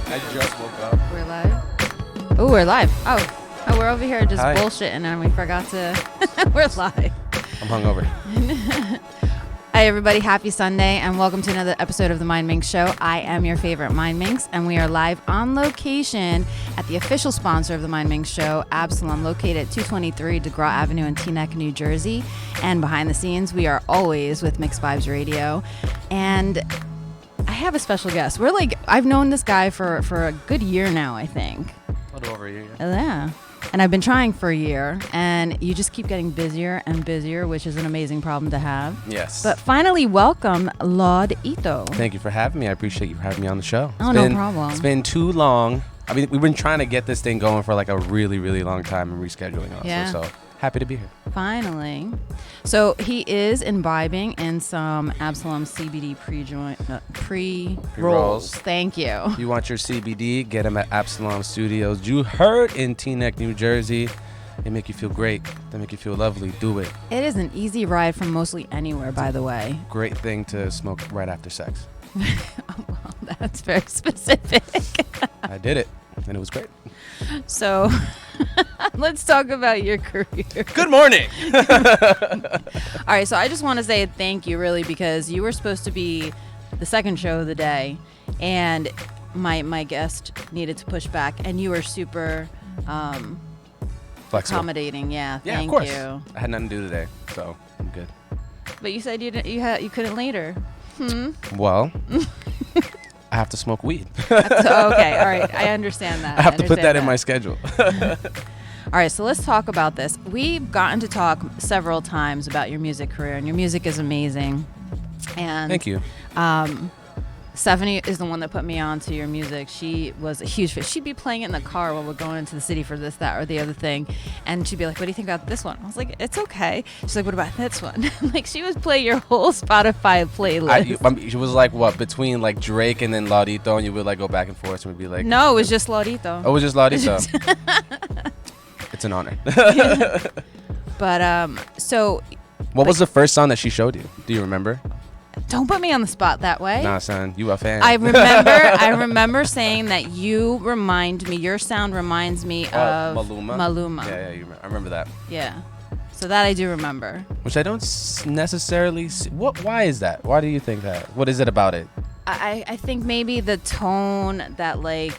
I just woke up. We're live? Oh, we're live. Oh, we're over here just bullshitting and we forgot to... We're live. I'm hungover. Hi, everybody. Happy Sunday and welcome to another episode of the Mindminx Show. I am your favorite Mindminx and we are live on location at the official sponsor of the Mindminx Show, Absalom, located at 223 DeGraw Avenue in Teaneck, New Jersey. And behind the scenes, we are always with Mixvibes Radio. And... I have a special guest. I've known this guy for a good year now, I think. A little over a year. Yeah. And I've been trying for a year, and you just keep getting busier and busier, which is an amazing problem to have. Yes. But finally, welcome, Laudito. Thank you for having me. I appreciate you for having me on the show. No problem. It's been too long. I mean, we've been trying to get this thing going for like a really, really long time and rescheduling also. Yeah. So happy to be here. Finally. So he is imbibing in some Absalom CBD pre-rolls. Thank you. You want your CBD? Get them at Absalom Studios. You heard in Teaneck, New Jersey. They make you feel great. They make you feel lovely. Do it. It is an easy ride from mostly anywhere, by the way. Great thing to smoke right after sex. Well, that's very specific. I did it, and it was great. So... Let's talk about your career. Good morning. All right, so I just want to say thank you, really, because you were supposed to be the second show of the day, and my guest needed to push back, and you were super flexible, accommodating. Yeah, yeah, thank of course. you. I had nothing to do today, so I'm good. But you said you couldn't later. Well. I have to smoke weed. Okay, all right. I understand that. I have to put that in my schedule. All right, so let's talk about this. We've gotten to talk several times about your music career, and your music is amazing. And thank you. Stephanie is the one that put me on to your music. She was a huge fan. She'd be playing it in the car while we're going into the city for this, that, or the other thing. And she'd be like, what do you think about this one? I was like, it's okay. She's like, what about this one? Like, she would play your whole Spotify playlist. She was like, what, between like Drake and then Laudito, and you would like go back and forth and we'd be like... No, it was just Laudito. Oh, it was just Laudito. It's an honor. But, so... What was the first song that she showed you? Do you remember? Don't put me on the spot that way. Nah, son, you a fan. I remember saying that your sound reminds me of Maluma. Yeah, I remember that. Yeah. So that I do remember. Which I don't necessarily see. Why is that? Why do you think that? What is it about it? I think maybe the tone that I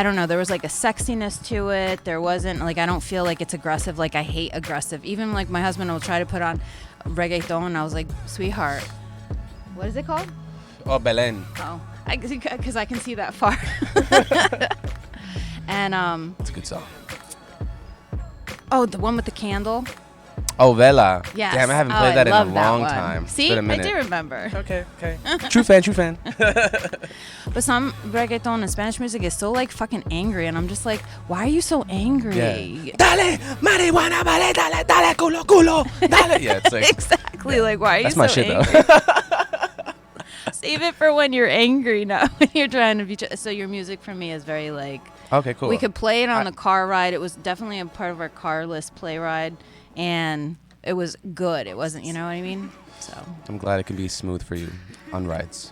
don't know, there was like a sexiness to it. There wasn't like, I don't feel like it's aggressive. Like I hate aggressive. Even like my husband will try to put on reggaeton and I was like, sweetheart, what is it called? Oh, Belen. Oh, because I can see that far. And it's a good song. Oh, the one with the candle. Oh, Vela. Yes. Damn, I haven't played that in a long one. time. See, I do remember. Okay. True fan. But some reggaeton and Spanish music is so like fucking angry, and I'm just like, why are you so angry? Yeah. Dale, marihuana, vale, dale, culo, dale. Yeah, it's like exactly. Like, why are you so angry? That's my shit, though. Save it for when you're angry, not when you're trying to be. So your music for me is very like. Okay, cool. We could play it on the car ride. It was definitely a part of our car list play ride. And it was good. It wasn't, you know what I mean? So I'm glad it can be smooth for you on rides.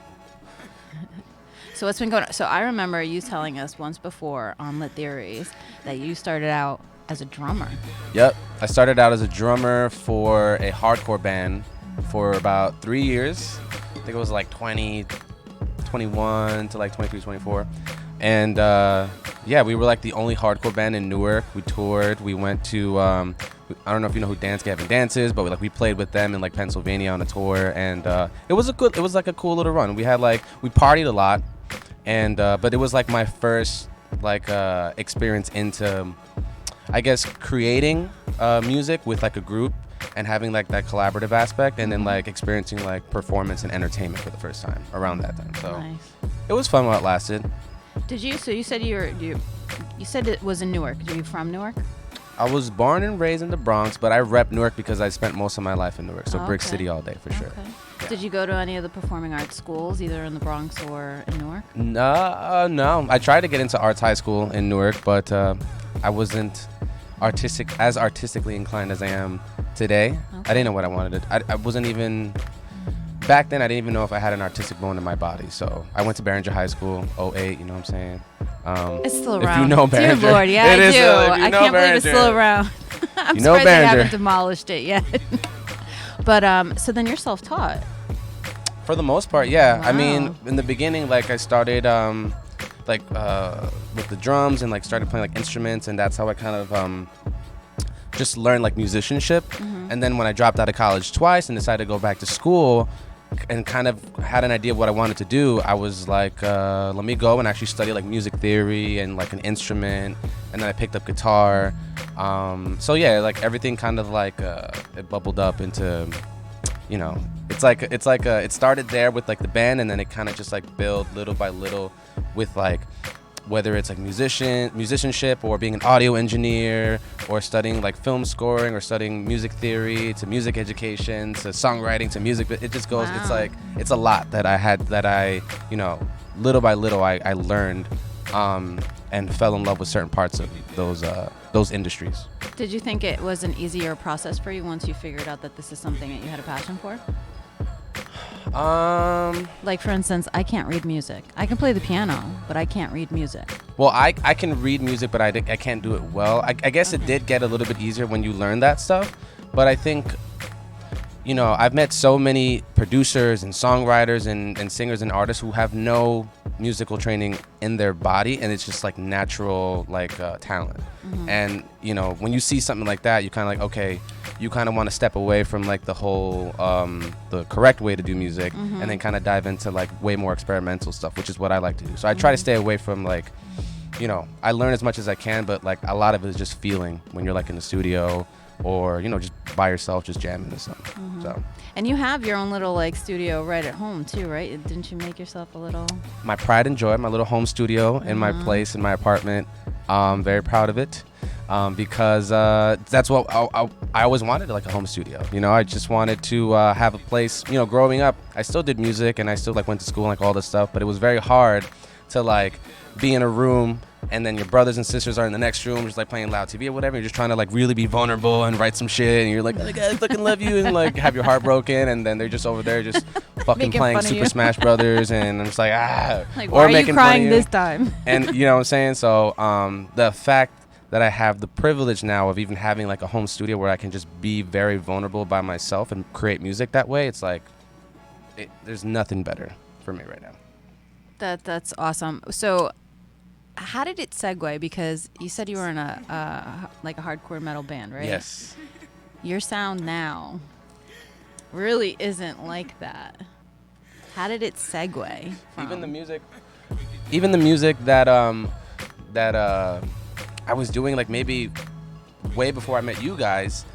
So what's been going on? So I remember you telling us once before on Lit Theories that you started out as a drummer. Yep. I started out as a drummer for a hardcore band for about 3 years. I think it was like 2021 to like 23, 24. And yeah, we were like the only hardcore band in Newark. We toured. We went to I don't know if you know who Dance Gavin Dance is, but we played with them in like Pennsylvania on a tour, and it was like a cool little run. We partied a lot, and but it was like my first like experience into, I guess, creating music with like a group and having like that collaborative aspect, and then like experiencing like performance and entertainment for the first time around that time. So nice. It was fun while it lasted. Did you? So you said you said it was in Newark. Are you from Newark? I was born and raised in the Bronx, but I rep Newark because I spent most of my life in Newark. So Brick Okay. City all day for sure. Okay. Did you go to any of the performing arts schools, either in the Bronx or in Newark? No. I tried to get into arts high school in Newark, but I wasn't artistically inclined as I am today. Okay. I didn't know what I wanted. I wasn't even back then. I didn't even know if I had an artistic bone in my body. So I went to Barringer High School, '08. You know what I'm saying? It's still If around. you know Barringer, Dear Lord, yeah, it I is, do. if you I know can't believe it's Barringer. still around. I'm You know surprised they Barringer. haven't demolished it yet. But so then you're self-taught. For the most part, yeah. I Wow. mean, in the beginning, like I started with the drums and like started playing like instruments, and that's how I kind of just learned like musicianship. And then when I dropped out of college twice and decided to go back to school and kind of had an idea of what I wanted to do, I was like, let me go and actually study like music theory and like an instrument, and then I picked up guitar. So yeah, like everything kind of like it bubbled up into, you know, it started there with like the band, and then it kind of just like built little by little with like whether it's like musicianship or being an audio engineer or studying like film scoring or studying music theory to music education to songwriting to music. It just goes, Wow. it's like, it's a lot that I, you know, little by little I learned and fell in love with certain parts of those industries. Did you think it was an easier process for you once you figured out that this is something that you had a passion for? Like, for instance, I can't read music. I can play the piano, but I can't read music. Well, I can read music, but I can't do it well. I guess it did get a little bit easier when you learn that stuff. But I think, you know, I've met so many producers and songwriters and singers and artists who have no musical training in their body, and it's just like natural like talent. And, you know, when you see something like that, you kind of like, okay, you kind of want to step away from like the whole the correct way to do music and then kind of dive into like way more experimental stuff, which is what I like to do. So I try to stay away from like, you know, I learn as much as I can, but like a lot of it is just feeling when you're like in the studio or, you know, just by yourself, just jamming or something. So And you have your own little like studio right at home too, right? Didn't you make yourself a little? my pride and joy, my little home studio in my place, in my apartment. Very proud of it because that's what I always wanted, like a home studio. You know, I just wanted to have a place. You know, growing up, I still did music and I still like went to school and like all this stuff, but it was very hard to like be in a room and then your brothers and sisters are in the next room just like playing loud TV or whatever. You're just trying to like really be vulnerable and write some shit and you're like, oh my God, I fucking love you, and like have your heart broken, and then they're just over there just fucking Making playing fun of Super you. Smash Brothers, and I'm just like, Like, or why are you making fun of crying you. this time? And you know what I'm saying? So the fact that I have the privilege now of even having like a home studio where I can just be very vulnerable by myself and create music that way, it's like there's nothing better for me right now. That's awesome. So, how did it segue? Because you said you were in a like a hardcore metal band, right? Yes. Your sound now really isn't like that. How did it segue? Even the music that I was doing like maybe way before I met you guys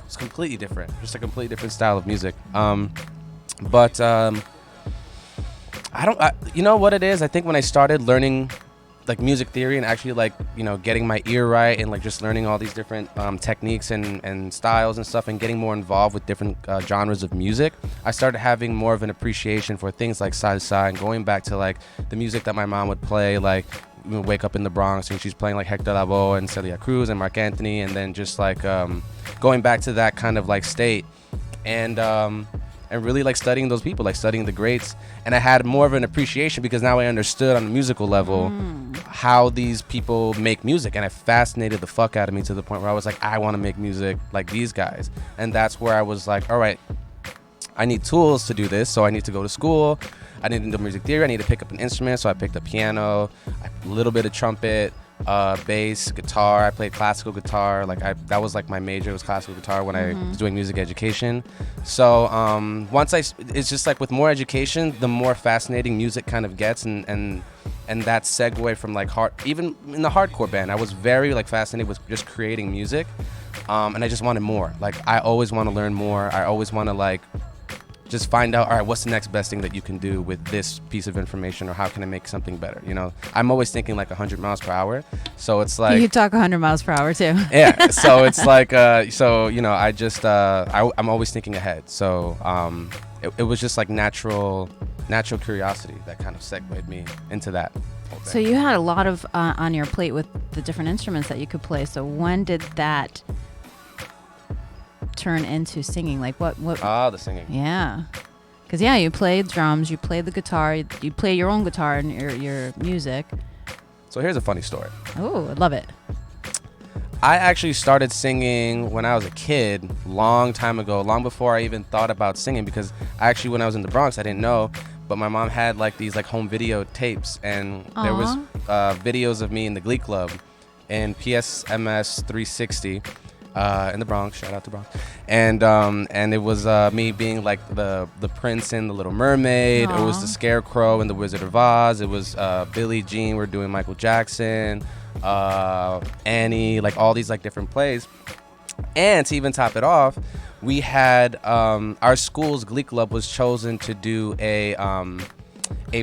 was completely different. Just a completely different style of music. But you know what it is? I think when I started learning like music theory and actually like, you know, getting my ear right and like just learning all these different techniques and styles and stuff and getting more involved with different genres of music, I started having more of an appreciation for things like salsa and going back to like the music that my mom would play, like we would wake up in the Bronx and she's playing like Hector Lavoe and Celia Cruz and Mark Anthony, and then just like going back to that kind of like state and really like studying those people, like studying the greats. And I had more of an appreciation because now I understood on a musical level how these people make music, and it fascinated the fuck out of me to the point where I was like, I want to make music like these guys. And that's where I was like, all right, I need tools to do this, so I need to go to school. I need to do music theory. I need to pick up an instrument, so I picked up piano, a little bit of trumpet, bass, guitar. I played classical guitar. Like that was like my major, was classical guitar when I was doing music education. So it's just like with more education, the more fascinating music kind of gets, and that segue from like even in the hardcore band, I was very like fascinated with just creating music, and I just wanted more. Like I always want to learn more. I always want to like just find out, all right, what's the next best thing that you can do with this piece of information, or how can I make something better? You know, I'm always thinking like 100 miles per hour. So it's like, you talk 100 miles per hour too. yeah. So it's like, so, you know, I just, I'm always thinking ahead. So it was just like natural curiosity that kind of segued me into that. So you had a lot of on your plate with the different instruments that you could play. So when did that turn into singing? Like what? The singing. Yeah. Because, yeah, you play drums, you play the guitar, you play your own guitar and your music. So here's a funny story. Oh, I love it. I actually started singing when I was a kid, long time ago, long before I even thought about singing, because actually when I was in the Bronx, I didn't know, but my mom had like these like home video tapes, and there was videos of me in the Glee Club in PSMS 360 in the Bronx. Shout out to Bronx. And it was me being like the prince in The Little Mermaid. It was the Scarecrow in The Wizard of Oz. It was Billie Jean. We're doing Michael Jackson, Annie, like all these like different plays. And to even top it off, we had our school's Glee Club was chosen to do a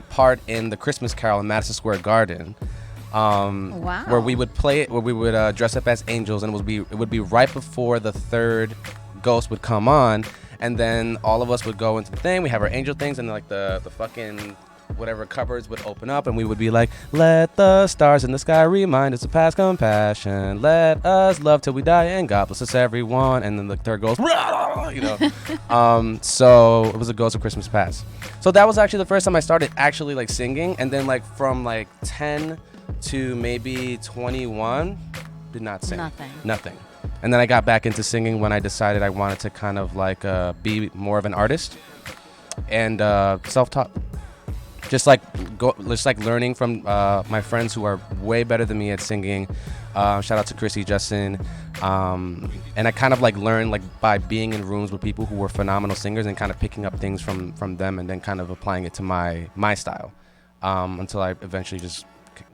part in the Christmas Carol in Madison Square Garden. Wow. Where we would play it, where we would dress up as angels, and it would be right before the third ghost would come on, and then all of us would go into the thing. We have our angel things, and like the fucking whatever cupboards would open up, and we would be like, "Let the stars in the sky remind us of past compassion. Let us love till we die, and God bless us everyone." And then the third goes, you know. So it was a Ghost of Christmas Past. So that was actually the first time I started actually like singing, and then like from like 10 to maybe 21, did not sing. Nothing. And then I got back into singing when I decided I wanted to kind of like be more of an artist and self-taught. Just like learning from my friends who are way better than me at singing. Shout out to Chrissy, Justin. And I kind of like learned like by being in rooms with people who were phenomenal singers and kind of picking up things from them and then kind of applying it to my style until I eventually just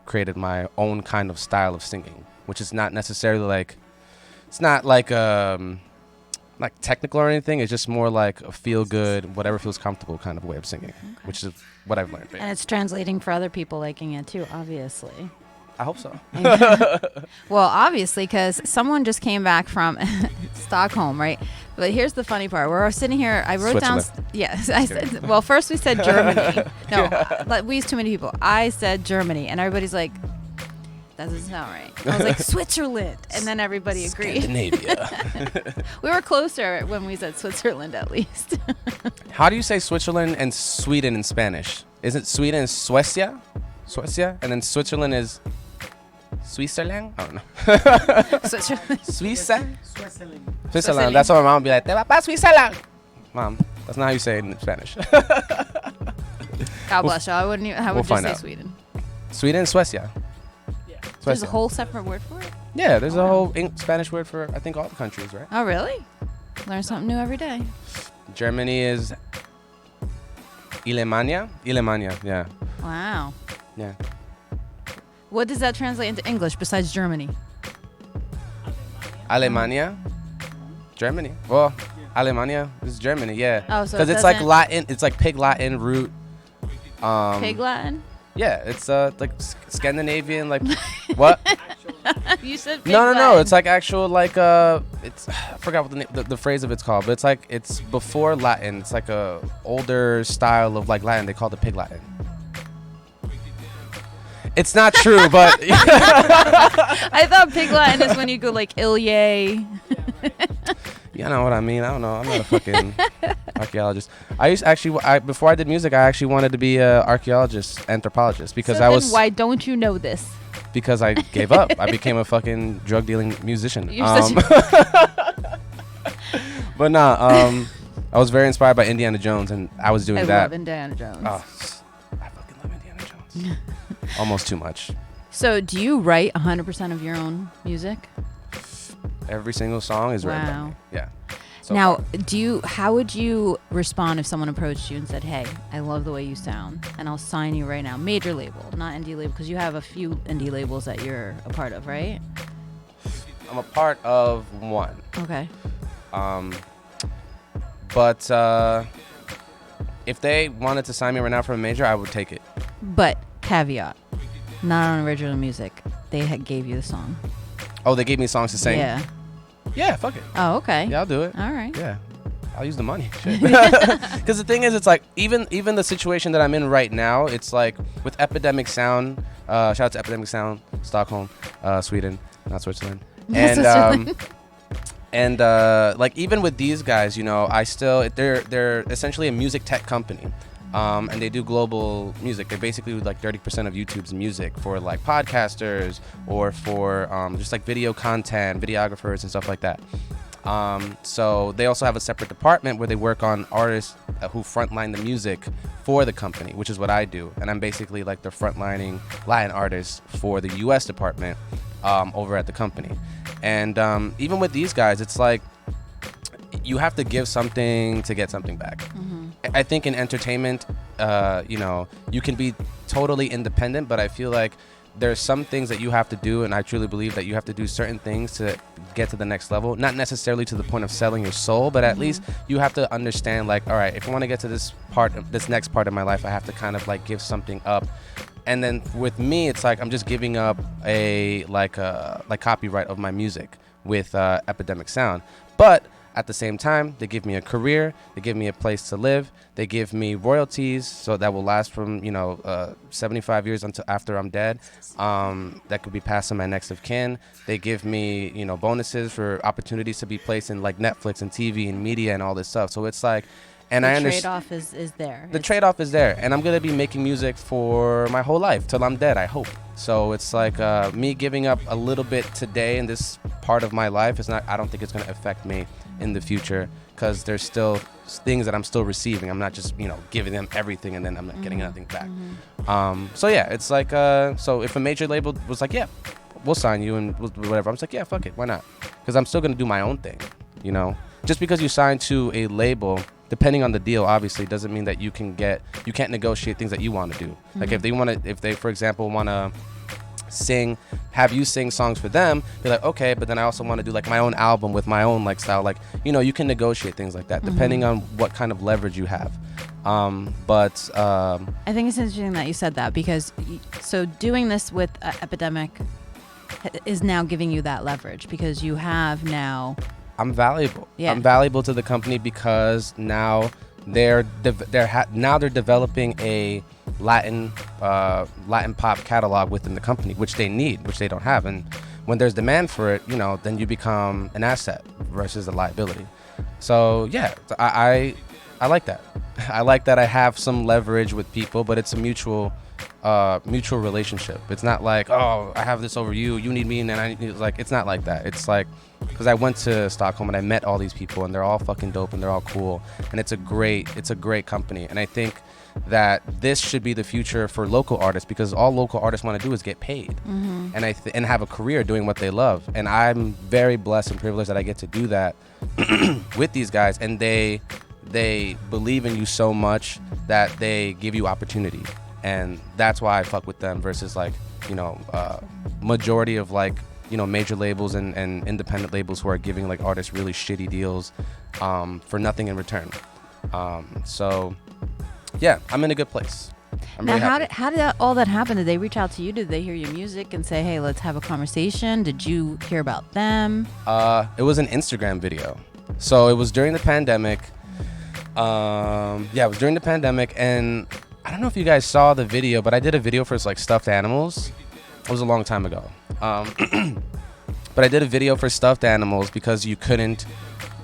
created my own kind of style of singing, which is not necessarily like, it's not like technical or anything. It's just more like a feel good, whatever feels comfortable kind of way of singing, which is what I've learned. And it's translating for other people liking it too, obviously. I hope so. Well, obviously, because someone just came back from Stockholm, right? But here's the funny part. We're sitting here. I wrote down. Yes, I said. Well, first we said Germany. No, we used too many people. I said Germany, and everybody's like, "That doesn't sound right." I was like, Switzerland, and then everybody agreed. Scandinavia. We were closer when we said Switzerland, at least. How do you say Switzerland and Sweden in Spanish? Isn't Sweden is Suecia? Suecia, and then Switzerland is Switzerland? I don't know. Switzerland. Switzerland. That's what my mom would be like, "Te va pa Switzerland." Mom, that's not how you say it in Spanish. God bless you. I wouldn't even, I would just say out. Sweden. Sweden, Suecia. Yeah. Suecia. There's a whole separate word for it? Yeah, there's a whole Spanish word for, I think, all the countries, right? Oh, really? Learn something new every day. Germany is Alemania, yeah. Wow. Yeah. What does that translate into English besides Germany? Alemania? Germany. Well, Alemania is Germany, yeah. Oh, so because it's like Latin, it's like Pig Latin root. Pig Latin? Yeah, it's like Scandinavian, like what? You said Pig No. Latin. It's like actual like it's I forgot what the phrase of it's called, but it's like it's before Latin. It's like a older style of like Latin. They call it Pig Latin. It's not true, but I thought Pig Latin is when you go like Ilye. You know what I mean? I don't know. I'm not a fucking archaeologist. Before I did music, I actually wanted to be an archaeologist, anthropologist, because so then why don't you know this? Because I gave up. I became a fucking drug dealing musician. But nah, I was very inspired by Indiana Jones, and I was doing that. I love Indiana Jones. Oh, I fucking love Indiana Jones. Almost too much. So, do you write 100% of your own music? Every single song is written by me. Yeah. So now, far. how would you respond if someone approached you and said, "Hey, I love the way you sound, and I'll sign you right now"? Major label, not indie label, because you have a few indie labels that you're a part of, right? I'm a part of one. Okay. But if they wanted to sign me right now for a major, I would take it. But caveat, not on original music. They gave you the song. Oh, they gave me songs to sing? Yeah. Yeah, fuck it. Oh, okay. Yeah, I'll do it. All right. Yeah. I'll use the money. Because the thing is, it's like, even the situation that I'm in right now, it's like with Epidemic Sound, shout out to Epidemic Sound, Stockholm, Sweden, not Switzerland. And like even with these guys, you know, they're essentially a music tech company. And they do global music. They basically do like 30% of YouTube's music for like podcasters or for just like video content, videographers and stuff like that. So they also have a separate department where they work on artists who frontline the music for the company, which is what I do. And I'm basically like the frontlining Latin artist for the US department over at the company. And even with these guys, it's like you have to give something to get something back. Mm-hmm. I think in entertainment, you know, you can be totally independent, but I feel like there's some things that you have to do, and I truly believe that you have to do certain things to get to the next level. Not necessarily to the point of selling your soul, but at least you have to understand, like, all right, if I want to get to this next part of my life, I have to kind of like give something up. And then with me, it's like I'm just giving up a copyright of my music with Epidemic Sound, but at the same time, they give me a career, they give me a place to live, they give me royalties, so that will last from 75 years until after I'm dead. That could be passed on my next of kin. They give me bonuses for opportunities to be placed in like Netflix and TV and media and all this stuff. So it's like, and the I understand trade-off is there. The trade-off is there, and I'm gonna be making music for my whole life till I'm dead, I hope. So it's like me giving up a little bit today in this part of my life is not. I don't think it's gonna affect me in the future, because there's still things that I'm still receiving. I'm not just giving them everything and then I'm not getting nothing back. So yeah, it's like so if a major label was like, yeah, we'll sign you and whatever, I'm just like, yeah, fuck it, why not? Because I'm still gonna do my own thing. Just because you sign to a label, depending on the deal, obviously doesn't mean that you can't negotiate things that you want to do. Like if they for example want to have you sing songs for them, be like, okay, but then I also want to do like my own album with my own like style, like you can negotiate things like that depending on what kind of leverage you have. But I think it's interesting that you said that, because so doing this with Epidemic is now giving you that leverage, because you have now. I'm valuable. Yeah. I'm valuable to the company because now they're developing a Latin pop catalog within the company, which they need, which they don't have. And when there's demand for it, then you become an asset versus a liability. So yeah, I like that. I like that I have some leverage with people, but it's a mutual relationship. It's not like, oh, I have this over you, you need me, and then I need, like, it's not like that. It's like, because I went to Stockholm and I met all these people, and they're all fucking dope and they're all cool, and it's a great company. And I think that this should be the future for local artists, because all local artists want to do is get paid and and have a career doing what they love. And I'm very blessed and privileged that I get to do that with these guys, and they believe in you so much that they give you opportunity. And that's why I fuck with them versus like, majority of like, major labels and independent labels who are giving like artists really shitty deals for nothing in return. So yeah, I'm in a good place. I'm now, really how did all that happen? Did they reach out to you? Did they hear your music and say, hey, let's have a conversation? Did you hear about them? It was an Instagram video. So it was during the pandemic. It was during the pandemic, and I don't know if you guys saw the video, but I did a video for like stuffed animals. It was a long time ago. But I did a video for stuffed animals because you couldn't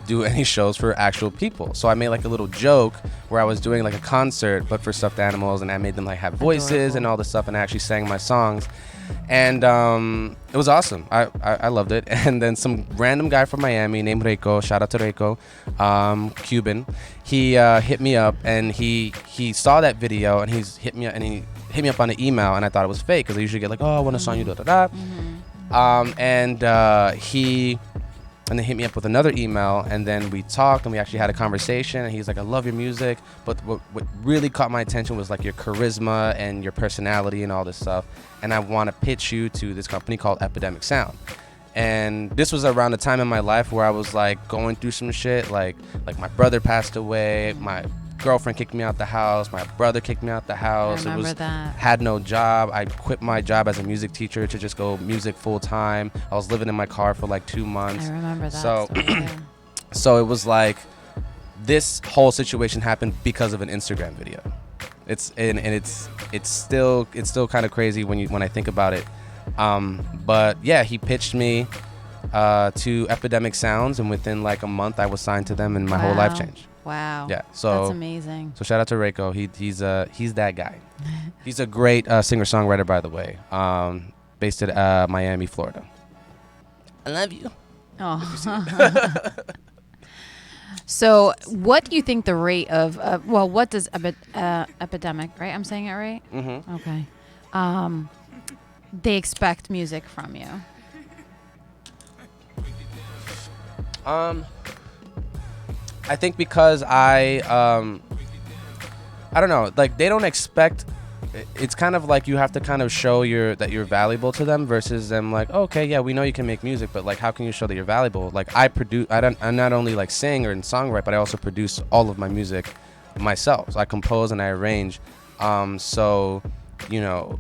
do any shows for actual people. So I made like a little joke where I was doing like a concert, but for stuffed animals, and I made them like have voices. Adorable. And all this stuff, and I actually sang my songs. And it was awesome. I loved it. And then some random guy from Miami named Reiko, shout out to Reiko, Cuban, he hit me up, and he saw that video, and he hit me up on an email, and I thought it was fake, because I usually get like, oh, I want to sign you, da da da. And then hit me up with another email, and then we talked, and we actually had a conversation, and he's like, I love your music, but what really caught my attention was like your charisma and your personality and all this stuff, and I want to pitch you to this company called Epidemic Sound. And this was around the time in my life where I was like going through some shit, like my brother passed away, my girlfriend kicked me out the house. My brother kicked me out the house. I remember that. Had no job. I quit my job as a music teacher to just go music full time. I was living in my car for like 2 months. I remember that. So, story, yeah. so it was like this whole situation happened because of an Instagram video. It's still kind of crazy when I think about it. But yeah, he pitched me to Epidemic Sounds, and within like a month I was signed to them, and my whole life changed. Wow. Yeah. So that's amazing. So shout out to Reiko. He's that guy. He's a great singer-songwriter, by the way. Based at Miami, Florida. I love you. Oh. So what do you think the rate of what does Epidemic, right? I'm saying it right? Mm-hmm. Okay. They expect music from you. I think because I don't know, like they don't expect. It's kind of like you have to kind of show that you're valuable to them versus them like, oh, okay, yeah, we know you can make music, but like, how can you show that you're valuable? Like I not only like sing or songwrite, but I also produce all of my music myself. So I compose and I arrange. So, you know,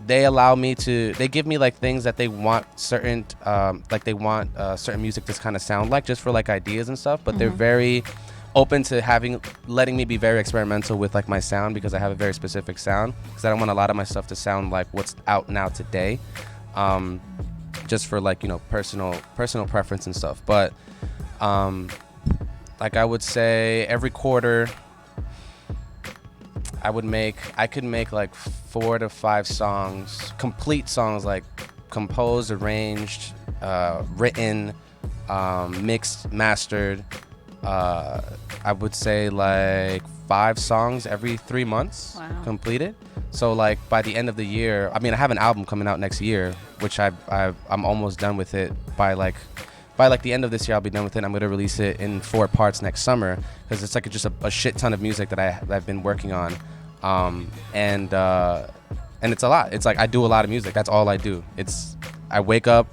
they allow me to, they give me like things that they want certain, certain music to kind of sound like, just for like ideas and stuff, but they're very open to letting me be very experimental with like my sound, because I have a very specific sound, because I don't want a lot of my stuff to sound like what's out now today, just for like, you know, personal preference and stuff. But like I would say every quarter I could make like 4 to 5 songs, complete songs, like composed, arranged, written, mixed, mastered. I would say like 5 songs every 3 months. Wow. Completed. So like by the end of the year, I mean, I have an album coming out next year, which I'm almost done with it. By the end of this year, I'll be done with it. I'm gonna release it in 4 parts next summer, because it's like just a shit ton of music that I've been working on, and it's a lot. It's like I do a lot of music. That's all I do. I wake up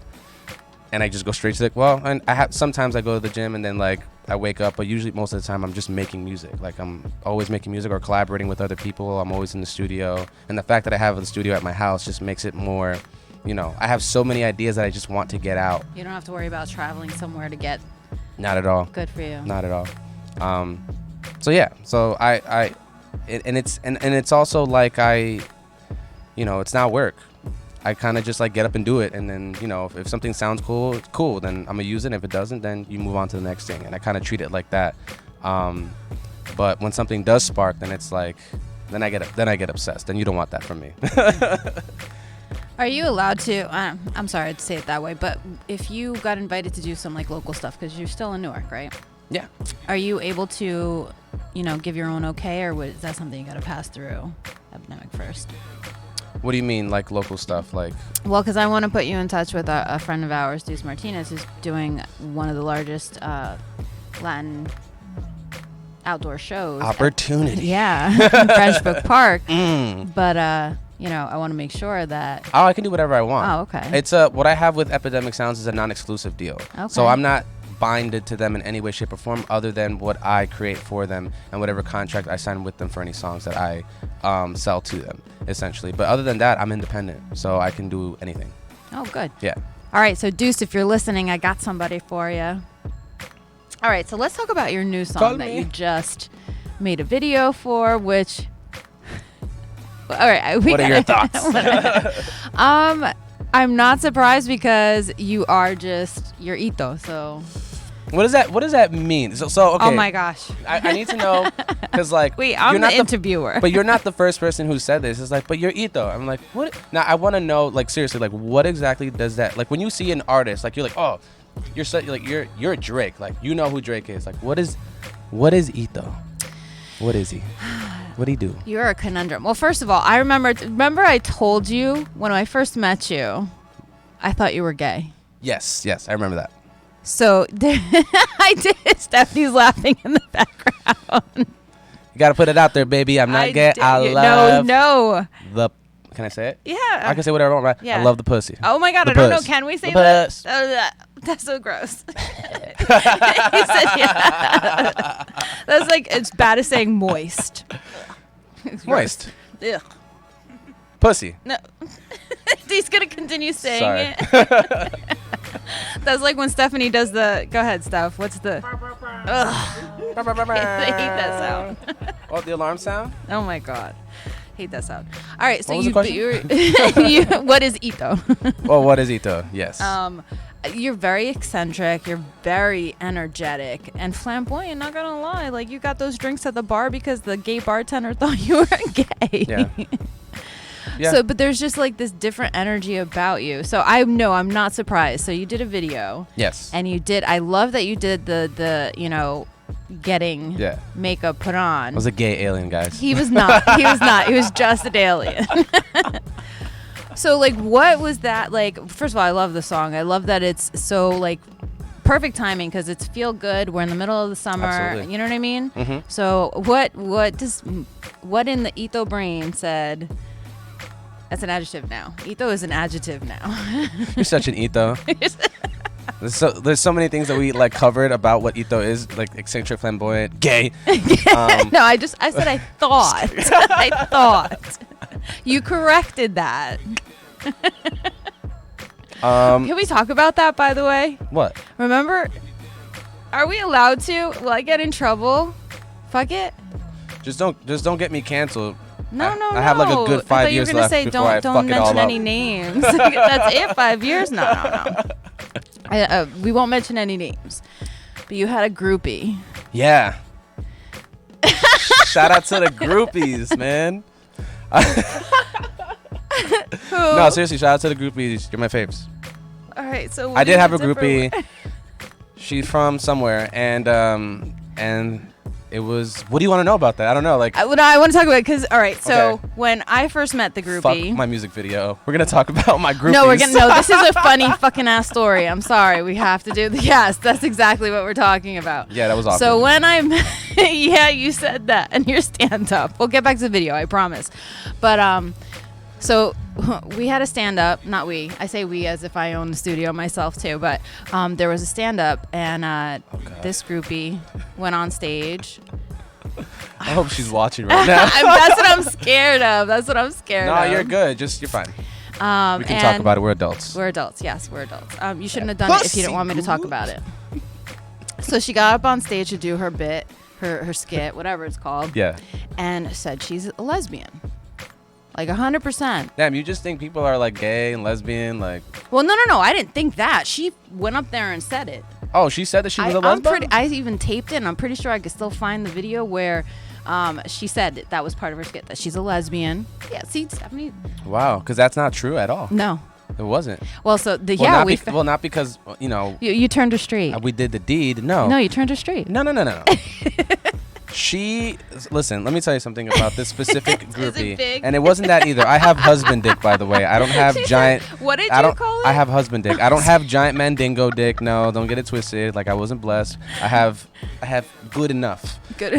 and I just go straight to and sometimes I go to the gym and then like I wake up, but usually most of the time I'm just making music. Like I'm always making music or collaborating with other people. I'm always in the studio, and the fact that I have the studio at my house just makes it more, you know, I have so many ideas that I just want to get out. You don't have to worry about traveling somewhere to get. Not at all. Good for you. Not at all. So yeah. So it's also like you know, it's not work. I kind of just like get up and do it, and then, you know, if something sounds cool, it's cool. Then I'm gonna use it. If it doesn't, then you move on to the next thing. And I kind of treat it like that. But when something does spark, then it's like, then I get obsessed. And you don't want that from me. Are you allowed to? I'm sorry to say it that way, but if you got invited to do some like local stuff, because you're still in Newark, right? Yeah. Are you able to, you know, give your own okay, or is that something you got to pass through Epidemic first? What do you mean, like local stuff? Like, well, because I want to put you in touch with a friend of ours, Deuce Martinez, who's doing one of the largest Latin outdoor shows. Opportunity. Yeah, French Brook Park. But you know, I want to make sure that. Oh, I can do whatever I want. Oh, okay. It's what I have with Epidemic Sounds is a non-exclusive deal. Okay. So I'm not binded to them in any way, shape, or form, other than what I create for them and whatever contract I sign with them for any songs that I sell to them, essentially. But other than that, I'm independent, so I can do anything. Oh, good. Yeah. All right, so Deuce, if you're listening, I got somebody for you. All right, so let's talk about your new song that you just made a video for, which. All right, what are your thoughts? I'm not surprised, because you're Ito, so. What does that mean? So okay. Oh my gosh. I need to know, because like. Wait, I'm the interviewer. But you're not the first person who said this. It's like, but you're Ito. I'm like, what? Now I want to know, like, seriously, like, what exactly does that, like, when you see an artist, like, you're like, oh, you're Drake, like, you know who Drake is, like, what is Ito? What is he? What'd he do? You're a conundrum. Well, first of all, I remember I told you when I first met you, I thought you were gay. Yes, I remember that. So I did. Stephanie's laughing in the background. You gotta put it out there, baby. I'm not gay. I love no. the Can I say it? Yeah. I can say whatever I want. Right? Yeah. I love the pussy. Oh my God, The I don't know. puss. Can we say The that? puss. That's so gross. He said, yeah. That's like as bad as saying moist. It's Moist. gross. Ugh. Pussy. No. He's going to continue saying Sorry. it. That's like when Stephanie does the. Go ahead, Steph. What's the. Ugh. I hate that sound. Oh, the alarm sound? Oh my God. Hate that sound. All right, so What was the question? what is Ito? Oh, what is Ito? Yes. You're very eccentric, you're very energetic and flamboyant, not gonna lie. Like, you got those drinks at the bar because the gay bartender thought you were gay. Yeah. Yeah. So, but there's just like this different energy about you. So I'm not surprised. So you did a video. Yes. And I love that you did the getting makeup put on. I was a gay alien, guys. He was not. He was just an alien. So, like, what was that like? First of all, I love the song. I love that it's so like perfect timing because it's feel good. We're in the middle of the summer. Absolutely. You know what I mean? Mm-hmm. So what in the Ito brain said? That's an adjective now. Ito is an adjective now. You're such an Ito. There's so many things that we like covered about what Ito is, like eccentric, flamboyant, gay. No, I said I thought. I thought. You corrected that. Can we talk about that, by the way? What? Remember, are we allowed to? Will I get in trouble? Fuck it. Just don't get me canceled. No. I have like a good 5 years left before I fuck it all Don't mention up. any names. That's it. 5 years? No. We won't mention any names. But you had a groupie. Yeah. Shout out to the groupies, man. No, seriously, shout out to the groupies. You're my faves. All right, so I did have a groupie. She's from somewhere, and it was. What do you want to know about that? I don't know. Like, I want to talk about it because, all right, so Okay. when I first met the groupie. fuck my music video. We're gonna talk about my groupies. No, this is a funny fucking ass story. I'm sorry. We have to do yes, that's exactly what we're talking about. Yeah, that was awkward. So when yeah, you said that and your stand up. We'll get back to the video, I promise. But so we had a stand up, not we. I say we as if I own the studio myself too, but there was a stand up and this groupie went on stage. I hope she's watching right now. That's what I'm scared of. No, you're good. You're fine. We can talk about it. We're adults. We're adults. Yes, we're adults. You shouldn't have done it if you didn't want me to talk about it. So she got up on stage to do her bit, her skit, whatever it's called. Yeah. And said she's a lesbian. Like 100%. Damn, you just think people are like gay and lesbian, like. Well, no. I didn't think that. She went up there and said it. Oh, she said that she was a lesbian? I even taped it, and I'm pretty sure I could still find the video where she said that was part of her skit, that she's a lesbian. Yeah, see, Stephanie. Wow, because that's not true at all. No. It wasn't. Well, so not because, you know. You turned her straight. We did the deed. No. No, you turned her straight. No. Listen, let me tell you something about this specific groupie. Is it big? And it wasn't that either. I have husband dick, by the way. I don't have giant. What did you call it? I have husband dick. I don't have giant mandingo dick. No, don't get it twisted. Like, I wasn't blessed. I have good enough. Good.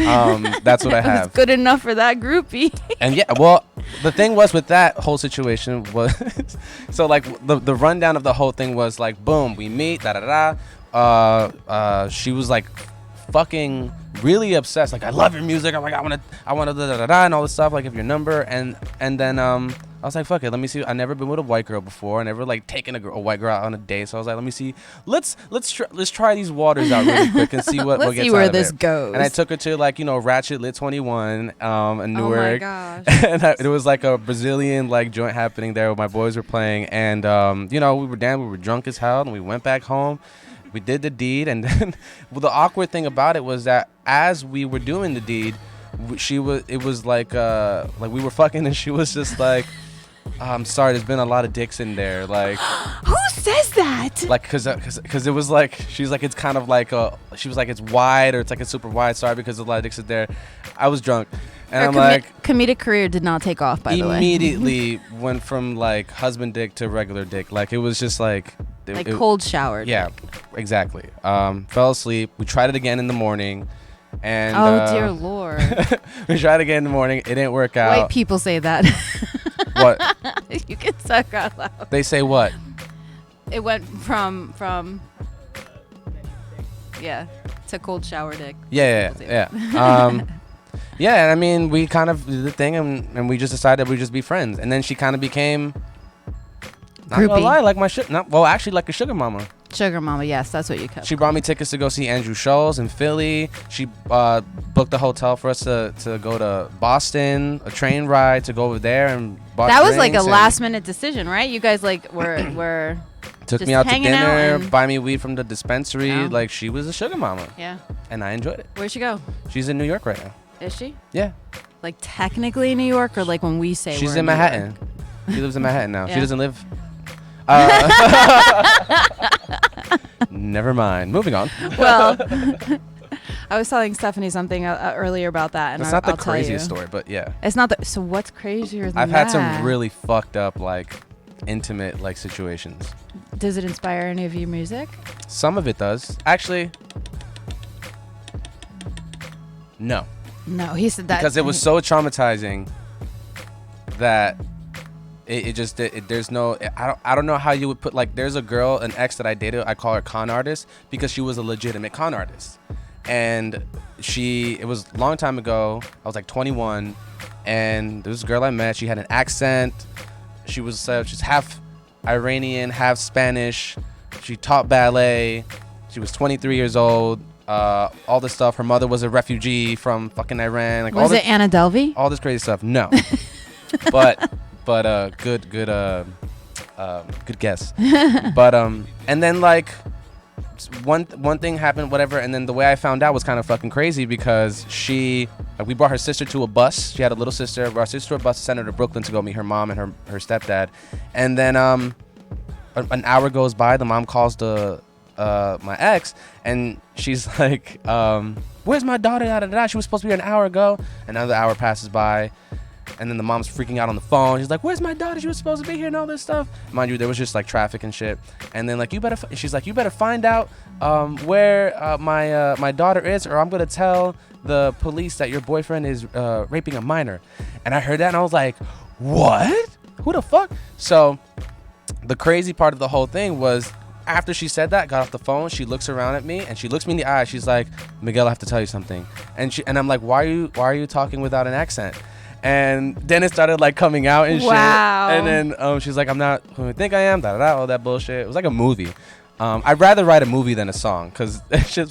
That's what I have. It's good enough for that groupie. And yeah, well, the thing was with that whole situation was, so like the rundown of the whole thing was like, boom, we meet, she was like fucking really obsessed, like, I love your music. I'm like, I want to and all this stuff, like, if your number, and then I was like, fuck it, let me see. I never been with a white girl before. I never like taken a white girl out on a date, so I was like, let me see. Let's try these waters out really quick and see what Let's gets see where out of this it. goes. And I took her to like, Ratchet Lit 21 in Newark. Oh my gosh. And it was like a Brazilian like joint happening there where my boys were playing, and we were drunk as hell, and we went back home. We did the deed, and then the awkward thing about it was that as we were doing the deed, it was like we were fucking, and she was just like, I'm sorry, there's been a lot of dicks in there, like. Who says that? Like, cause it was like, she's like, it's kind of like she was like, it's wide, or it's like a super wide. Sorry, because a lot of dicks in there. I was drunk, and Her I'm like, comedic career did not take off, by the way. Immediately went from like husband dick to regular dick. Like, it was just like. Cold showered. Yeah, exactly. Fell asleep. We tried it again in the morning, and oh dear Lord. we tried again in the morning. It didn't work out. White people say that. What? You can talk out loud. They say what? It went from yeah to cold shower dick. Yeah. Yeah, and I mean, we kind of did the thing, and we just decided we'd just be friends. And then she kind of became, not gonna lie, like my actually like a sugar mama. Sugar mama, yes, that's what you kept. She brought me tickets to go see Andrew Schulz in Philly. She booked a hotel for us to go to Boston, a train ride to go over there and bought That was like a drinks last minute decision, right? You guys like were took just me out to hanging dinner, out and- buy me weed from the dispensary. Oh. Like, she was a sugar mama, Yeah. and I enjoyed it. Where'd she go? She's in New York right now. Is she? Yeah. Like technically in New York, or like when we say She's we're in New Manhattan. York? She lives in Manhattan now. Yeah. She doesn't live. Never mind. Moving on. Well, I was telling Stephanie something earlier about that, and It's not the I'll tell craziest you. story, but yeah. It's not the. So what's crazier than I've that? had some really fucked up, like, intimate, like, situations. Does it inspire any of your music? Some of it does. Actually, no. No, he said that Because it was so traumatizing that there's no, I don't know how you would put, like, there's a girl, an ex that I dated, I call her con artist because she was a legitimate con artist. And it was a long time ago, I was like 21, and there was a girl I met, she had an accent, she's half Iranian, half Spanish, she taught ballet, she was 23 years old, all this stuff. Her mother was a refugee from fucking Iran. Like, Was it Anna Delvey? all this crazy stuff. No, but good guess. But and then, like, one thing happened, whatever, and then the way I found out was kind of fucking crazy because we brought her sister to a bus. She had a little sister. Brought her sister to a bus, sent her to Brooklyn to go meet her mom and her stepdad, and then an hour goes by. The mom calls my ex, and she's like, where's my daughter? Da, da, da. She was supposed to be here an hour ago. Another hour passes by, and then the mom's freaking out on the phone. She's like, where's my daughter? She was supposed to be here and all this stuff. Mind you, there was just like traffic and shit. And then, like, she's like, you better find out where my daughter is, or I'm gonna tell the police that your boyfriend is raping a minor. And I heard that, and I was like, what? Who the fuck? So the crazy part of the whole thing was, after she said that, got off the phone, she looks around at me and she looks me in the eye. She's like, Miguel, I have to tell you something. And I'm like, why are you talking without an accent? And then it started, like, coming out and Wow. shit. And then she's like, I'm not who I think I am, all that bullshit. It was like a movie. I'd rather write a movie than a song,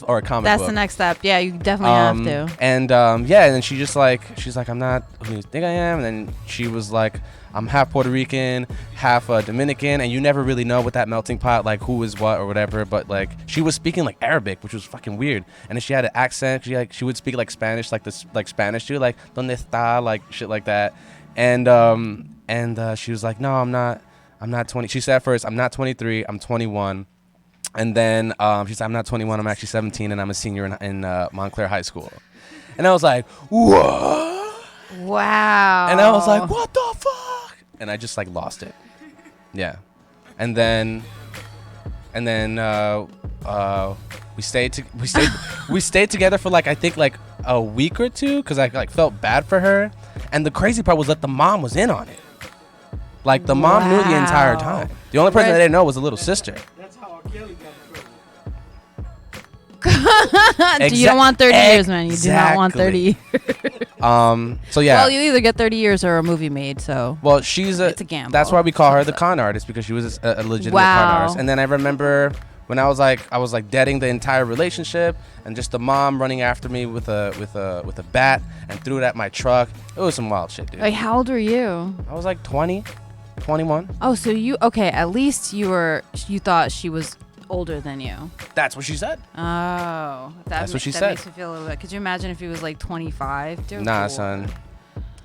or a comic That's book. the next step. Yeah, you definitely have to. And yeah, and then she's like, I'm not who you think I am. And then she was like, I'm half Puerto Rican, half Dominican, and you never really know with that melting pot, like, who is what or whatever. But, like, she was speaking, like, Arabic, which was fucking weird. And then she had an accent. She would speak, like, Spanish, like this, like Spanish too, like donde está, like shit like that. And she was like, no, I'm not 20. She said at first, I'm not 23, I'm 21. And then she said, I'm not 21, I'm actually 17, and I'm a senior in Montclair High School. And I was like, what? Wow. And I was like, what the fuck? And I just, like, lost it. Yeah. And then we stayed together for, like, I think, like, a week or two, because I, like, felt bad for her. And the crazy part was that the mom was in on it. Like, the mom knew the entire time. The only person that didn't know was the little sister. That's how R. Kelly got You don't want 30 years, man. You do not want 30 years. So yeah. Well, you either get 30 years or a movie made, so. Well, it's a gamble. That's why we call her the con artist, because she was a legitimate con artist. And then I remember when I was like deading the entire relationship, and just the mom running after me with a bat and threw it at my truck. It was some wild shit, dude. Like, how old were you? I was like 20, 21. Oh, so at least you thought she was older than you. That's what she said. Oh, That's what she that said. makes me feel a little bit. Could you imagine if he was like 25? Dude, Nah, cool. son.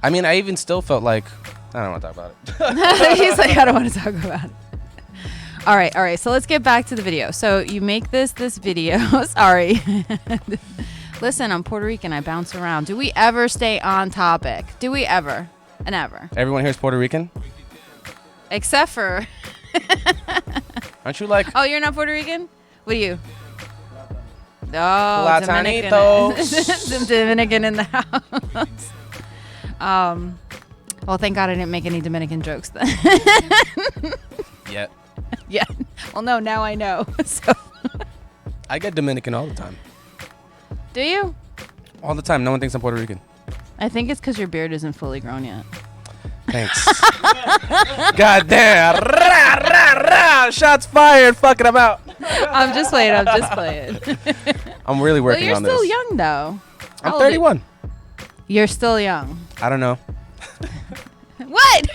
I mean, I even still felt like, I don't want to talk about it. He's like, I don't want to talk about it. All right. So let's get back to the video. So you make this video. Sorry. Listen, I'm Puerto Rican. I bounce around. Do we ever stay on topic? Do we ever? And ever? Everyone here is Puerto Rican? Except for... Aren't you like... Oh, you're not Puerto Rican? What are you? Oh, Platanitos. Dominican. Dominican in the house. Well, thank God I didn't make any Dominican jokes then. Yet. Yeah. Well, no, now I know. So. I get Dominican all the time. Do you? All the time. No one thinks I'm Puerto Rican. I think it's because your beard isn't fully grown yet. Thanks. God damn. Rah, rah, rah. Shots fired. Fucking I'm out. I'm just playing. I'm really working you're on this. still young, though. I'm 31. You're still young. I don't know. What?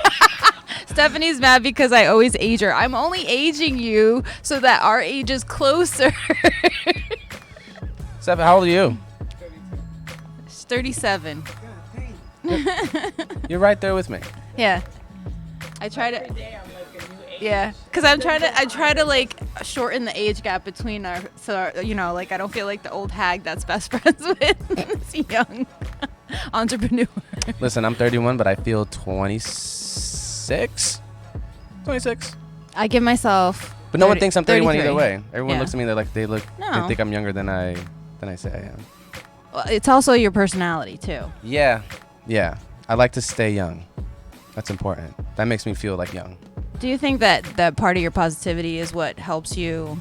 Stephanie's mad because I always age her. I'm only aging you so that our age is closer. Steph, how old are you? 37. You're right there with me. Yeah. I try to. Yeah, because I try to like shorten the age gap between our, so like I don't feel like the old hag that's best friends with this young entrepreneur. Listen, I'm 31, but I feel 26. 26. I give myself. But no one thinks I'm 31 either 33. way. Everyone Yeah. looks at me. They No. think I'm younger than I say I am. Well, it's also your personality too. Yeah. I like to stay young. That's important. That makes me feel like young. Do you think that part of your positivity is what helps you?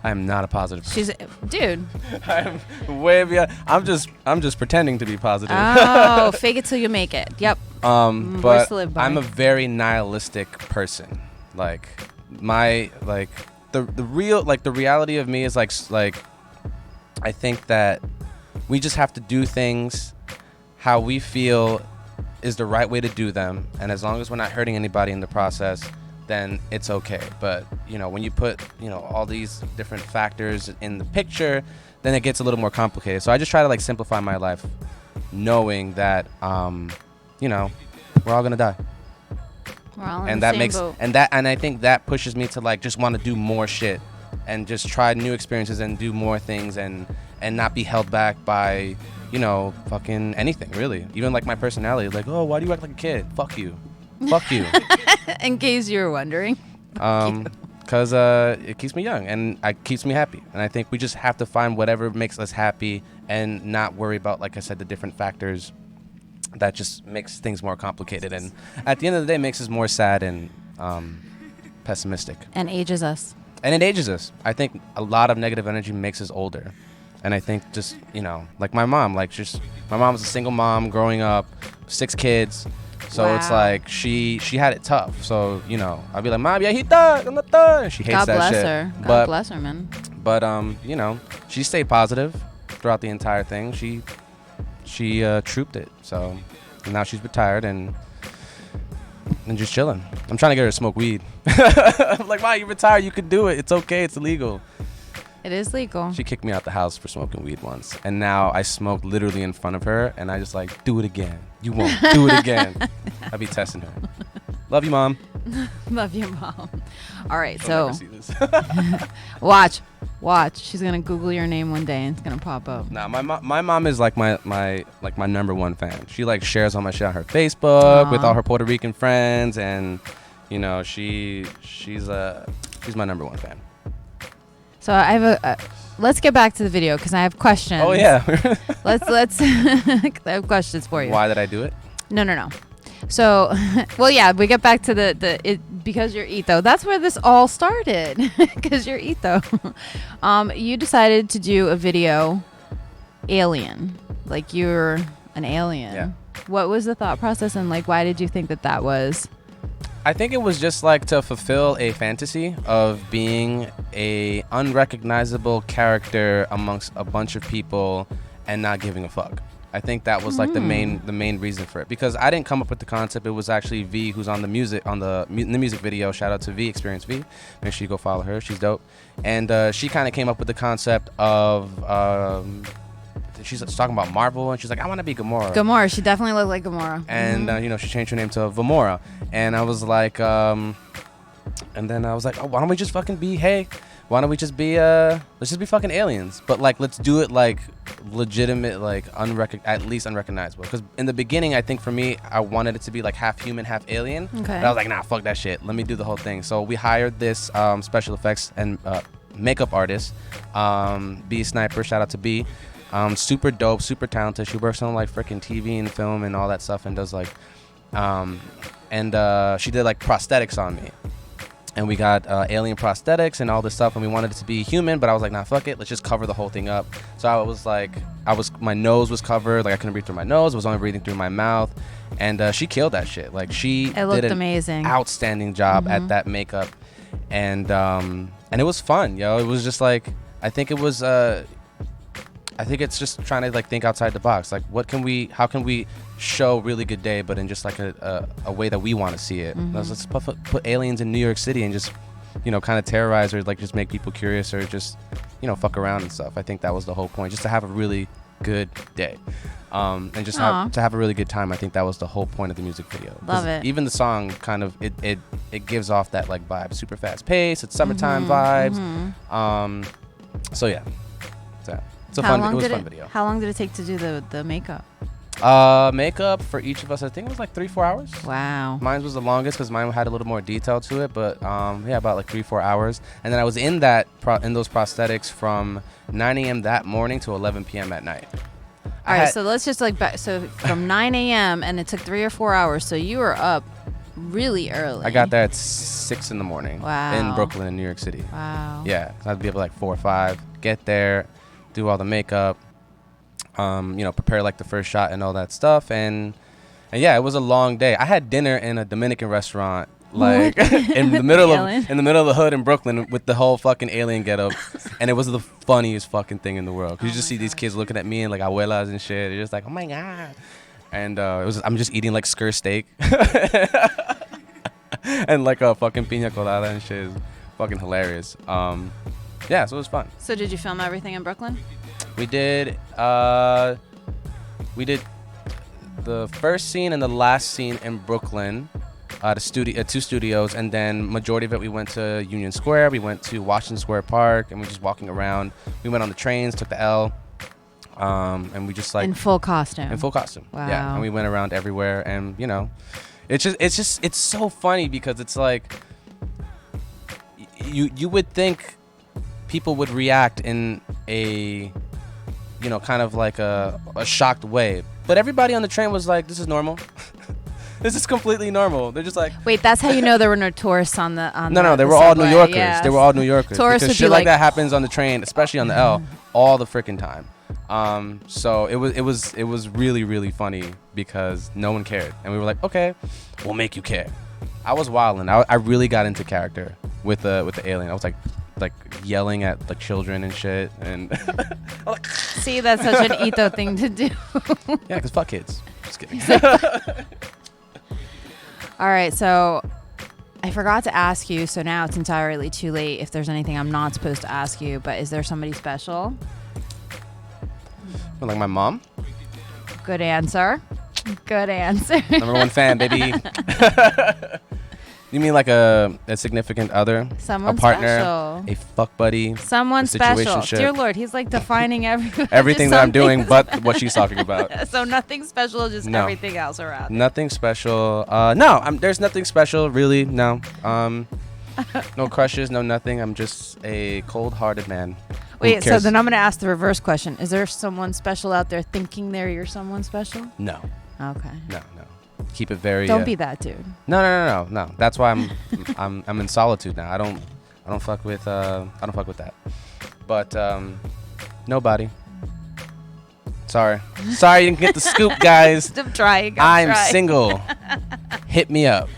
I'm not a positive person. Dude. I'm way beyond. I'm just pretending to be positive. Oh, fake it till you make it. Yep. But Words to live by. I'm a very nihilistic person. Like the reality of me is like I think that we just have to do things how we feel is the right way to do them, and as long as we're not hurting anybody in the process, then it's okay. But when you put all these different factors in the picture, then it gets a little more complicated. So I just try to simplify my life, knowing that we're all gonna die. We're all in And the that same makes boat. and I think that pushes me to just want to do more shit and just try new experiences and do more things and not be held back by fucking anything, really. Even my personality, oh, why do you act like a kid? Fuck you. In case you were wondering. Because it keeps me young and it keeps me happy. And I think we just have to find whatever makes us happy and not worry about, like I said, the different factors that just makes things more complicated. And at the end of the day, makes us more sad and pessimistic. And ages us. And it ages us. I think a lot of negative energy makes us older. And I think just, like my mom, my mom was a single mom growing up, 6 kids. So Wow. it's like she had it tough. So, I'd be like, Mom, viejita, ¿cómo está? And she hates God that bless shit. her. God bless her, man. But she stayed positive throughout the entire thing. She trooped it. So now she's retired and just chilling. I'm trying to get her to smoke weed. I'm like, Mom, you retired, you could do it. It's okay, it's illegal. It is legal. She kicked me out the house for smoking weed once. And now I smoke literally in front of her and I just do it again. You won't. Do it again. I'll be testing her. Love you, Mom. Love you, Mom. All right, She'll so never see this. watch. She's gonna Google your name one day and it's gonna pop up. Nah, my mom is my number one fan. She shares all my shit on her Facebook with all her Puerto Rican friends, and she's my number one fan. So I have let's get back to the video because I have questions. Oh yeah. let's I have questions for you. Why did I do it? No. So, well, yeah, we get back to because you're Etho. That's where this all started. Because you're Etho. You decided to do a video, alien, like you're an alien. Yeah. What was the thought process and why did you think that was? I think it was just to fulfill a fantasy of being a unrecognizable character amongst a bunch of people and not giving a fuck. I think that was the main reason for it, because I didn't come up with the concept. It was actually V who's on the music music video. Shout out to V, Experience V. Make sure you go follow her. She's dope. And she kind of came up with the concept of she's talking about Marvel, and she's like, I want to be Gamora. Gamora, she definitely looked like Gamora. And she changed her name to Vamora, and I was like, and then I was like, oh, why don't we just fucking be? Hey, why don't we just be? Let's just be fucking aliens, but let's do it legitimate, at least unrecognizable. Because in the beginning, I think for me, I wanted it to be half human, half alien. Okay. But I was like, nah, fuck that shit. Let me do the whole thing. So we hired this special effects and makeup artist, B Sniper. Shout out to B. Super dope, super talented. She works on freaking TV and film and all that stuff, and does And she did like prosthetics on me. And we got alien prosthetics and all this stuff, and we wanted it to be human, but I was like, nah, fuck it, let's just cover the whole thing up. So I was like, my nose was covered, like I couldn't breathe through my nose, I was only breathing through my mouth, and she killed that shit. Like she did an amazing, outstanding job at that makeup, and it was fun, yo. It was just like, I think it's just trying to like think outside the box. Like, how can we show Really Good Day, but in just like a way that we want to see it. Let's put aliens in New York City and just, kind of terrorize or like just make people curious or just, fuck around and stuff. I think that was the whole point, just to have a really good day, and just to have a really good time. I think that was the whole point of the music video. Love it. Even the song kind of it gives off that like vibe, super fast pace. It's summertime vibes. So yeah, it was a fun video. How long did it take to do the makeup? Makeup for each of us, I think it was like 3-4 hours. Wow. Mine was the longest because mine had a little more detail to it, but about like 3-4 hours. And then I was in those prosthetics from 9 a.m. that morning to 11 p.m. at night. All right, so let's just so from 9 a.m. and it took 3 or 4 hours, so you were up really early. I got there at 6 in the morning. Wow. In Brooklyn, in New York City. Wow. Yeah, so I'd be up at like 4 or 5, get there, do all the makeup, prepare like the first shot and all that stuff, and yeah, it was a long day. I had dinner in a Dominican restaurant, like in the middle of the hood in Brooklyn with the whole fucking alien getup, and it was the funniest fucking thing in the world. Cause you just see these kids looking at me and like abuelas and shit. They're just like, oh my god, and I'm just eating like skir steak and like a fucking piña colada and shit. It's fucking hilarious. Yeah, so it was fun. So did you film everything in Brooklyn? We did the first scene and the last scene in Brooklyn, two studios, and then majority of it we went to Union Square, we went to Washington Square Park, and we were just walking around. We went on the trains, took the L, and we just like in full costume. Wow. Yeah, and we went around everywhere, and it's so funny because it's like you would think people would react in a kind of like a shocked way, but everybody on the train was like, this is normal. This is completely normal. They're just like, wait, that's how you know there were no tourists on the no, they were all New Yorkers. Yes. They were all New Yorkers. Tourists because would shit be like that happens on the train, especially on the L, all the freaking time. So it was really, really funny because no one cared, and we were like, okay, we'll make you care. I was wilding. I really got into character with the alien. I was like yelling at like children and shit, and see, that's such an Ito thing to do. Yeah, because fuck kids. Just kidding. All right, so I forgot to ask you, so now it's entirely too late if there's anything I'm not supposed to ask you, but is there somebody special? Like my mom. Good answer. Number one fan, baby. You mean like a significant other? Someone a partner, special. A fuck buddy, someone a special. Dear Lord, he's like defining everything that I'm doing but what she's talking about. So nothing special, just everything else around. Nothing special. No, there's nothing special, really. No. No crushes, no nothing. I'm just a cold-hearted man. Wait, so then I'm going to ask the reverse question. Is there someone special out there thinking you're someone special? No. Okay. No. Keep it very. Don't be that dude. No. That's why I'm in solitude now. I don't fuck with that. But nobody. Sorry, you didn't get the scoop, guys. I'm trying. I'm single. Hit me up.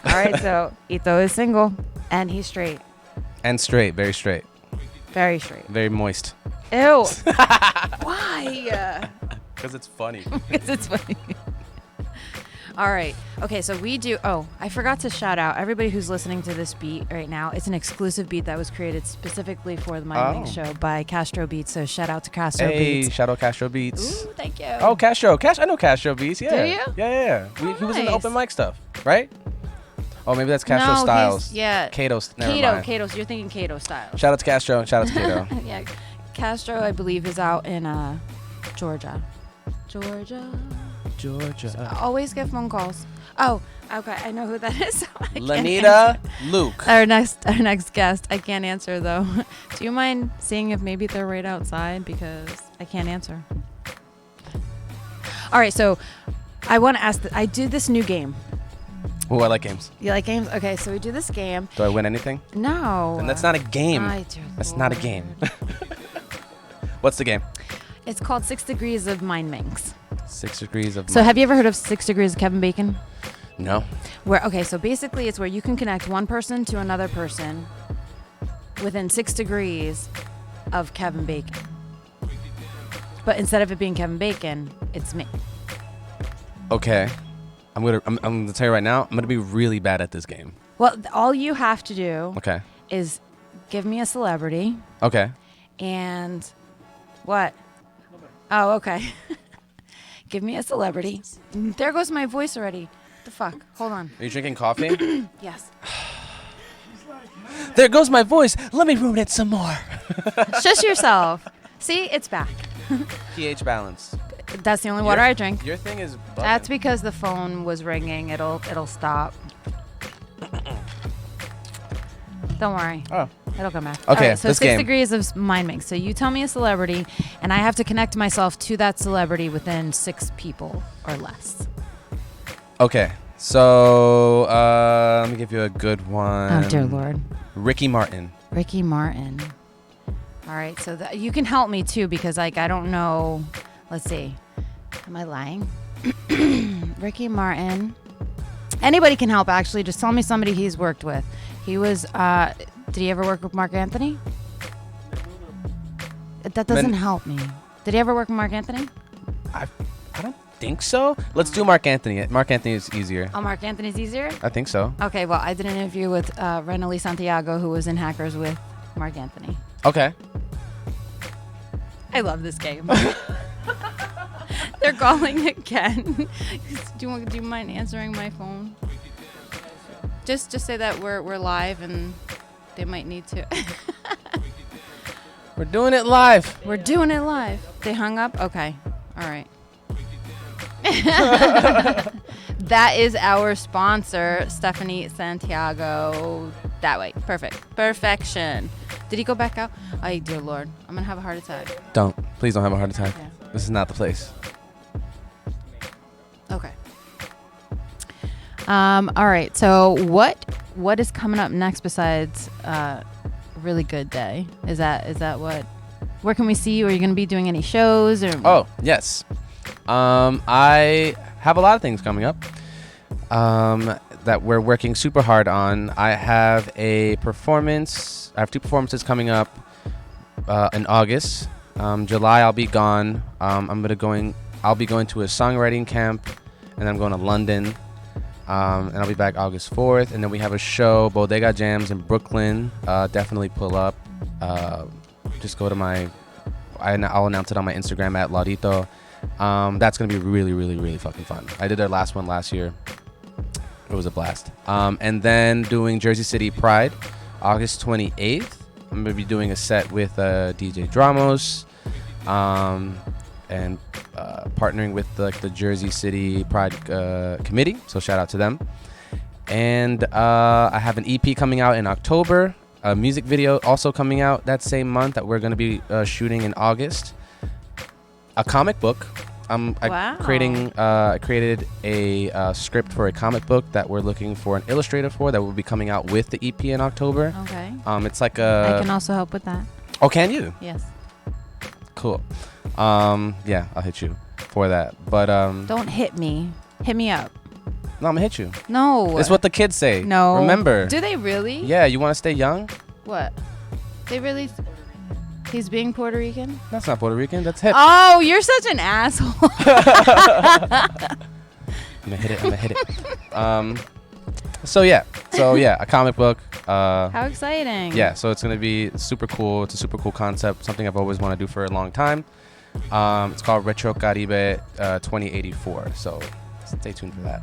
All right, so Ito is single and he's straight. And straight, very straight. Very straight. Very moist. Ew. Why? Because it's funny. Because it's funny. All right. Okay, so I forgot to shout out everybody who's listening to this beat right now. It's an exclusive beat that was created specifically for the Mindminx show by Castro Beats. So shout out to Castro Beats. Hey, shout out Castro Beats. Ooh, thank you. Oh, Castro. I know Castro Beats. Yeah. Do you? Yeah. Oh, he was in the open mic stuff, right? Oh, maybe that's Castro Styles. Yeah. Cato. Never mind. You're thinking Cato Styles. Shout out to Castro. Shout out to Cato. Yeah. Castro, I believe, is out in Georgia. So I always get phone calls. Oh, okay. I know who that is. So Lanita Luke. Our next guest. I can't answer though. Do you mind seeing if maybe they're right outside, because I can't answer. All right. So I want to ask. I do this new game. Oh, I like games. You like games? Okay, so we do this game. Do I win anything? No. And that's not a game. Dear That's Lord. not a game. What's the game? It's called 6 Degrees of Mindminx. 6 degrees of. So have you ever heard of 6 Degrees of Kevin Bacon? No. So basically it's where you can connect one person to another person within 6 degrees of Kevin Bacon. But instead of it being Kevin Bacon, it's me. Okay. I'm gonna tell you right now. I'm gonna be really bad at this game. Well, all you have to do Okay. is give me a celebrity Okay. and what? Oh, okay. Give me a celebrity. There goes my voice already. The fuck? Hold on. Are you drinking coffee? Yes. There goes my voice. Let me ruin it some more. Shush yourself. See, it's back. pH balance. That's the only water I drink. Your thing is. Bugging. That's because the phone was ringing. It'll stop. Don't worry. Oh. It'll come back. Okay, All right, so this 6 game. degrees of Mindminx. So you tell me a celebrity, and I have to connect myself to that celebrity within 6 people or less. Okay. So let me give you a good one. Oh, dear Lord. Ricky Martin. Ricky Martin. All right, so you can help me too because I don't know. Let's see. Am I lying? Ricky Martin. Anybody can help actually. Just tell me somebody he's worked with. He was. Did he ever work with Mark Anthony? That doesn't help me. Did he ever work with Mark Anthony? I don't think so. Let's do Mark Anthony. Mark Anthony is easier. Oh, Mark Anthony's easier? I think so. Okay, well, I did an interview with Renali Santiago, who was in Hackers with Mark Anthony. Okay. I love this game. They're calling again. Do you mind answering my phone? Just say that we're live and they might need to. We're doing it live. We're doing it live. They hung up? Okay. All right. That is our sponsor, Stephanie Santiago. That way. Perfect. Perfection. Did he go back out? Oh, dear Lord. I'm going to have a heart attack. Please don't have a heart attack. Yeah. This is not the place. Okay. All right. So what is coming up next besides Really Good Day? Is that what? Where can we see you? Are you going to be doing any shows or? Oh, yes. I have a lot of things coming up that we're working super hard on. I have a performance. I have 2 performances coming up in August. July I'll be gone. I'll be going to a songwriting camp, and I'm going to London. And I'll be back August 4th. And then we have a show, Bodega Jams in Brooklyn. Definitely pull up. Just go to I'll announce it on my Instagram at Laudito. That's going to be really, really, really fucking fun. I did their last one last year. It was a blast. And then doing Jersey City Pride, August 28th. I'm going to be doing a set with DJ Dramos. And partnering with the Jersey City Pride committee, so shout out to them. And I have an EP coming out in October, a music video also coming out that same month that we're going to be shooting in August, a comic book. Wow. I created a script for a comic book that we're looking for an illustrator for that will be coming out with the EP in October. Okay. It's like I can also help with that. Oh, can you? Yes. Cool. Yeah, I'll hit you for that. But Don't hit me. Hit me up. no, I'm gonna hit you. No. It's what the kids say. No. Remember. Do they really? Yeah, you want to stay young? What? They really? He's being Puerto Rican? That's not Puerto Rican. That's hip. Oh, you're such an asshole. I'm gonna hit it. So yeah, a comic book. How exciting. Yeah, so it's gonna be super cool. It's a super cool concept. Something I've always wanted to do for a long time. It's called Retro Caribe 2084. So stay tuned for that.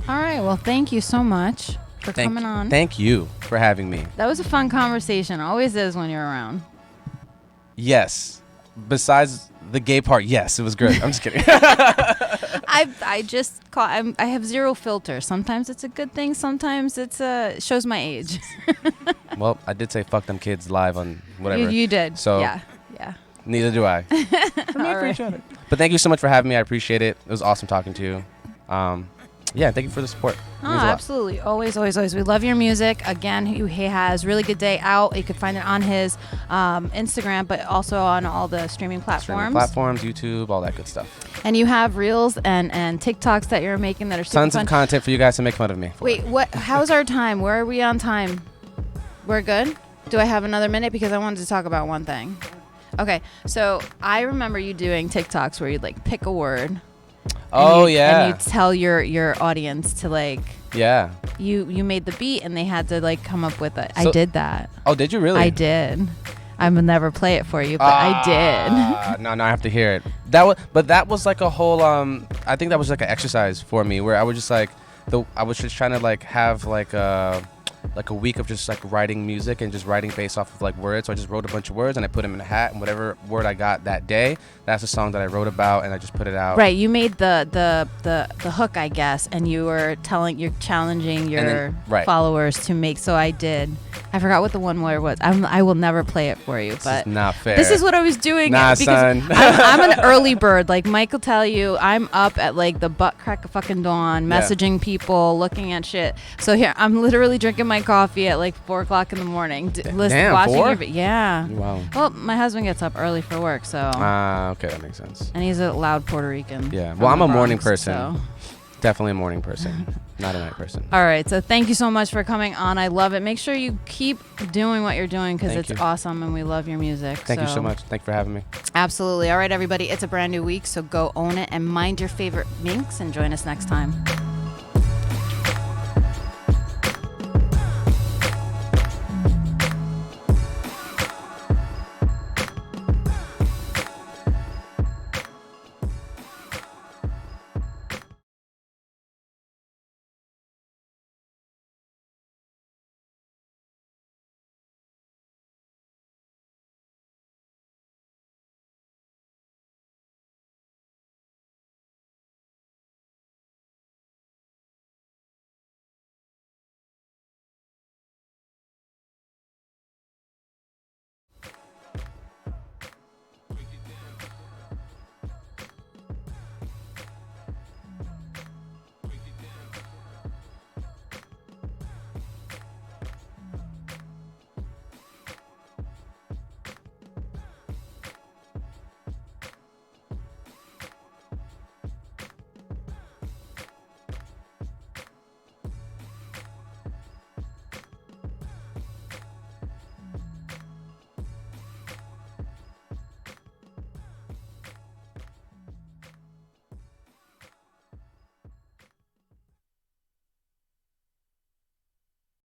All right. Well, thank you so much for coming on. Thank you for having me. That was a fun conversation. Always is when you're around. Yes. Besides the gay part, yes, it was good. I'm just kidding. I have zero filter. Sometimes it's a good thing. Sometimes it shows my age. Well, I did say fuck them kids live on whatever. You did. So yeah. neither do I. All right. But But thank you so much for having me. I appreciate it. It was awesome talking to you. Yeah, thank you for the support. Oh, absolutely. Always, always, always. We love your music. Again, he has Really Good Day out. You could find it on his Instagram, but also on all the streaming platforms. YouTube, all that good stuff. And you have reels and TikToks that you're making that are super Tons fun. of content for you guys to make fun of me for. Wait, what? How's our time? Where are we on time? We're good? Do I have another minute? Because I wanted to talk about one thing. Okay, so I remember you doing TikToks where you'd like pick a word. Oh, yeah. And you tell your audience to like. Yeah. You made the beat and they had to like come up with it. I did that. Oh, did you really? I did. I will never play it for you, but I did. No, I have to hear it. That was like a whole. I think that was like an exercise for me where I was just like, I was just trying to like have like a week of just like writing music and just writing based off of like words. So I just wrote a bunch of words and I put them in a hat, and whatever word I got that day, that's the song that I wrote about, and I just put it out. Right. You made the hook, I guess, and you're challenging your followers to make. So I did. I forgot what the one word was. I will never play it for you, but this is not fair. This is what I was doing. Nah, because son. I'm an early bird. Like Mike will tell you, I'm up at like the butt crack of fucking dawn, messaging people, looking at shit. So here, I'm literally drinking my coffee at like 4 o'clock in the morning. Watching 4? Yeah. Wow. Well, my husband gets up early for work, so. Okay, that makes sense. And he's a loud Puerto Rican. Yeah. Well, I'm a morning person. So. Definitely a morning person, not a night person. All right. So thank you so much for coming on. I love it. Make sure you keep doing what you're doing because it's awesome and we love your music. Thank you so much. Thank you for having me. Absolutely. All right, everybody. It's a brand new week, so go own it and mind your favorite minx and join us next time.